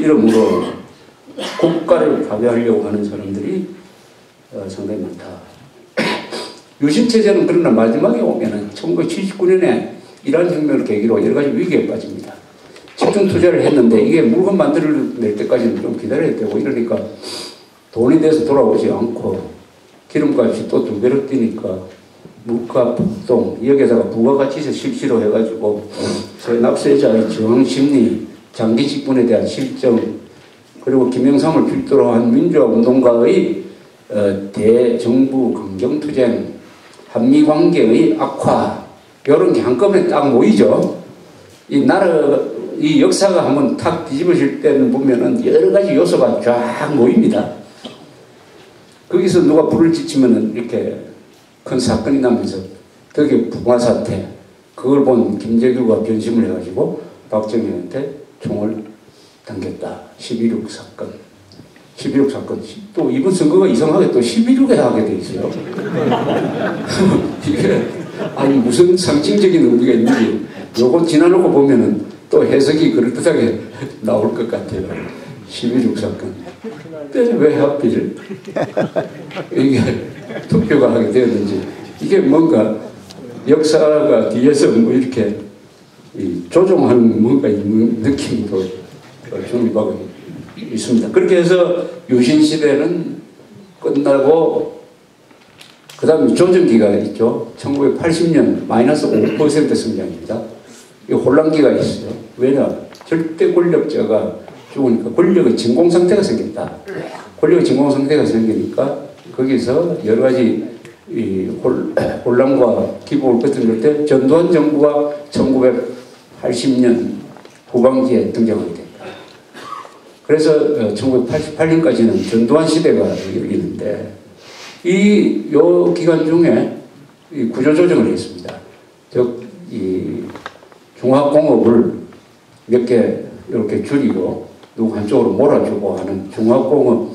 이름으로 국가를 파괴하려고 하는 사람들이 상당히 많다. 유신체제는 그러나 마지막에 오면은 1979년에 이란 혁명을 계기로 여러 가지 위기에 빠집니다. 집중 투자를 했는데 이게 물건 만들어낼 때까지는 좀 기다려야 되고 이러니까 돈이 돼서 돌아오지 않고 기름값이 또 2배로 뛰니까 물가 폭동, 여기에다가 부가가치세 실시로 해가지고 납세자의 저항심리, 장기 집권에 대한 실정, 그리고 김영삼을 필두로 한 민주화 운동가의 대정부 강경투쟁, 한미관계의 악화, 이런 게 한꺼번에 딱 모이죠. 이 역사가 한번 탁 뒤집어질 때는 보면은 여러 가지 요소가 쫙 모입니다. 거기서 누가 불을 지치면은 이렇게 큰 사건이 나면서 되게 부마 사태, 그걸 본 김재규가 변심을 해가지고 박정희한테 총을 당겼다. 12.6 사건. 12.6 사건. 또 이번 선거가 이상하게 또 12.6에 하게 돼 있어요. 이게 아니 무슨 상징적인 의미가 있는지 요거 지나놓고 보면은 또 해석이 그럴듯하게 나올 것 같아요. 12.6 사건. 왜 하필 이게 투표가 하게 되었는지, 이게 뭔가 역사가 뒤에서 뭐 이렇게 조종하는 뭔가 있는 느낌이 또 정립하고 있습니다. 그렇게 해서 유신시대는 끝나고 그 다음에 조정기가 있죠. 1980년 마이너스 5% 성장입니다. 이 혼란기가 있어요. 왜냐? 절대 권력자가 죽으니까 권력의 진공상태가 생겼다. 권력의 진공상태가 생기니까 거기서 여러 가지 혼란과 기복을 거칠 때 전두환 정부가 1980년 후반기에 등장하게 됩니다. 그래서 1988년까지는 전두환 시대가 열리는데 요 기간 중에 구조조정을 했습니다. 즉 중화공업을 몇 개 이렇게 줄이고 누구 한쪽으로 몰아주고 하는 중화공업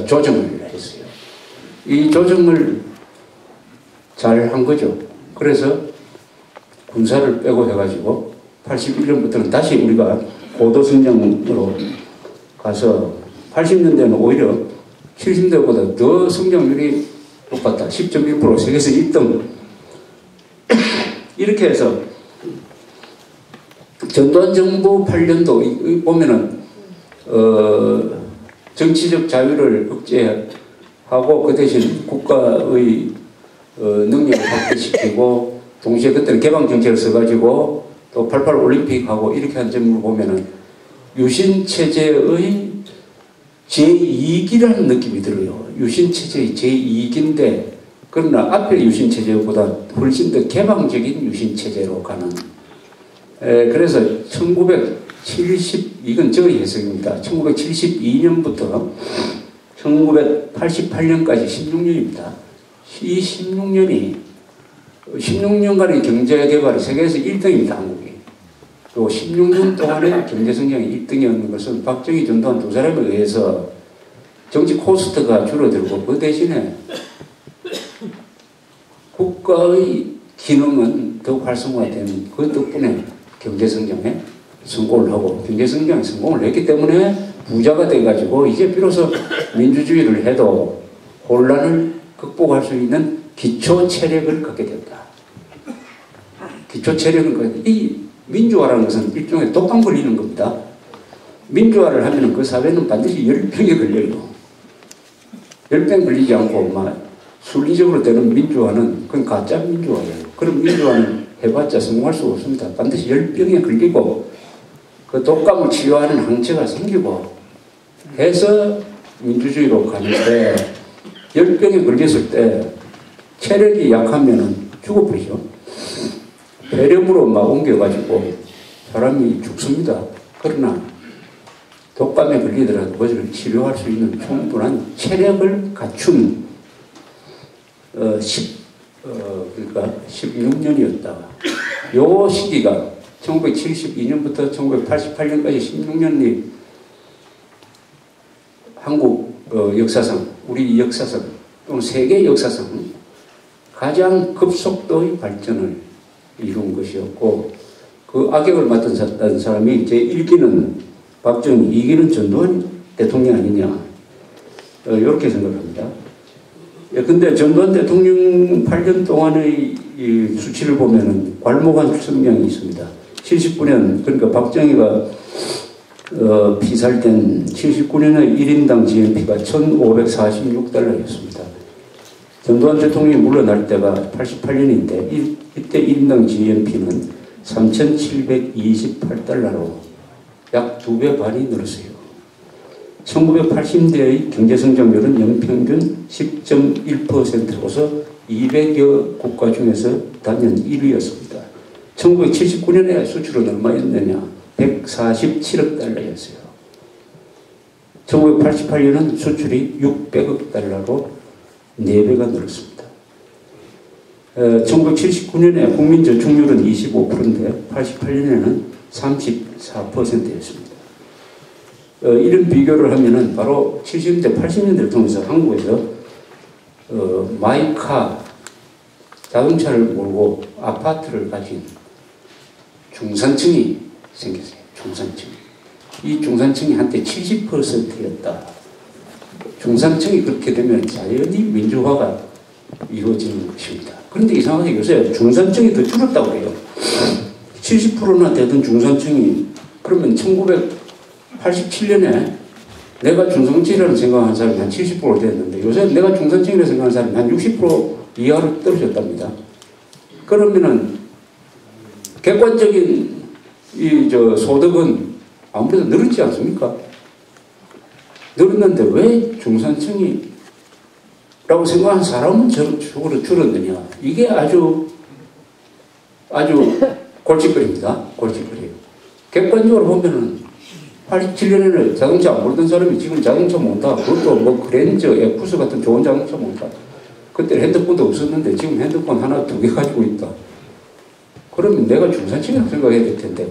조정을 했어요. 이 조정을 잘 한 거죠. 그래서 군사를 빼고 해가지고 81년부터는 다시 우리가 고도성장으로 가서 80년대는 오히려 70년대보다 더 성장률이 높았다. 10.1% 세계에서 1등. 이렇게 해서 전두환 정부 8년도 보면은 정치적 자유를 억제하고 그 대신 국가의 능력을 확대시키고 동시에 그때는 개방정책을 써가지고 또 88 올림픽하고 이렇게 한 점을 보면은 유신체제의 제2기라는 느낌이 들어요. 유신체제의 제2기인데 그러나 앞에 유신체제보다 훨씬 더 개방적인 유신체제로 가는 그래서 1970 이건 저의 해석입니다. 1972년부터 1988년까지 16년입니다. 이 16년간의 경제개발이 세계에서 1등입니다. 한국이. 또 16년 동안의 경제성장이 1등이었는 것은 박정희, 전두환 두 사람에 의해서 정치 코스트가 줄어들고 그 대신에 국가의 기능은 더욱 활성화되는 그 덕분에 경제성장에 성공을 하고 경제성장에 성공을 했기 때문에 부자가 돼가지고 이제 비로소 민주주의를 해도 혼란을 극복할 수 있는 기초 체력을 갖게 된다. 기초 체력은 이 민주화라는 것은 일종의 독감 걸리는 겁니다. 민주화를 하면 그 사회는 반드시 열병에 걸려요. 열병 걸리지 않고 순리적으로 되는 민주화는 그건 가짜 민주화예요. 그런 민주화는 해봤자 성공할 수 없습니다. 반드시 열병에 걸리고 그 독감을 치료하는 항체가 생기고 해서 민주주의로 가는데 열병에 걸렸을 때 체력이 약하면 죽어버리죠. 폐렴으로 막 옮겨가지고 사람이 죽습니다. 그러나 독감에 걸리더라도 그것을 치료할 수 있는 충분한 체력을 갖춘 그러니까 16년이었다. 요 시기가 1972년부터 1988년까지 16년이 한국 역사상, 우리 역사상 또는 세계 역사상 가장 급속도의 발전을 이룬 것이었고 그 악역을 맡은 사람이 제1기는 박정희, 이기는 전두환 대통령 아니냐. 이렇게 생각합니다. 근데 전두환 대통령 8년 동안의 이 수치를 보면은 괄목한 성향이 있습니다. 79년, 그러니까 박정희가 피살된 79년의 1인당 GNP가 1,546달러였습니다. 전두환 대통령이 물러날 때가 88년인데 이때 1인당 GNP는 3,728달러로 약 2배 반이 늘었어요. 1980년대의 경제성장률은 연평균 10.1%로서 200여 국가 중에서 단연 1위였습니다. 1979년에 수출은 얼마였느냐? 147억 달러였어요. 1988년은 수출이 600억 달러로 4배가 늘었습니다. 1979년에 국민 저축률은 25%인데 88년에는 34%였습니다. 이런 비교를 하면은 바로 70년대, 80년대를 통해서 한국에서 마이카 자동차를 몰고 아파트를 가진 중산층이 생겼어요. 중산층. 이 중산층이 한때 70%였다. 중산층이 그렇게 되면 자연히 민주화가 이루어지는 것입니다. 그런데 이상하게 요새 중산층이 더 줄었다고 해요. 70%나 되던 중산층이 그러면 1987년에 내가 중산층이라는 생각하는 사람이 한 70% 됐는데 요새 내가 중산층이라는 생각하는 사람이 한 60% 이하로 떨어졌답니다. 그러면은 객관적인 소득은 아무래도 늘었지 않습니까? 늘었는데 왜 중산층이라고 생각하는 사람은 저쪽으로 줄었느냐? 이게 아주 골칫거리입니다. 골칫거리예요. 객관적으로 보면은 87년에는 자동차 안 몰던 사람이 지금 자동차 몬다. 그것도 뭐 그랜저, 에쿠스 같은 좋은 자동차 몬다. 그때 핸드폰도 없었는데 지금 핸드폰 하나, 두 개 가지고 있다. 그러면 내가 중산층이라고 생각해야 될 텐데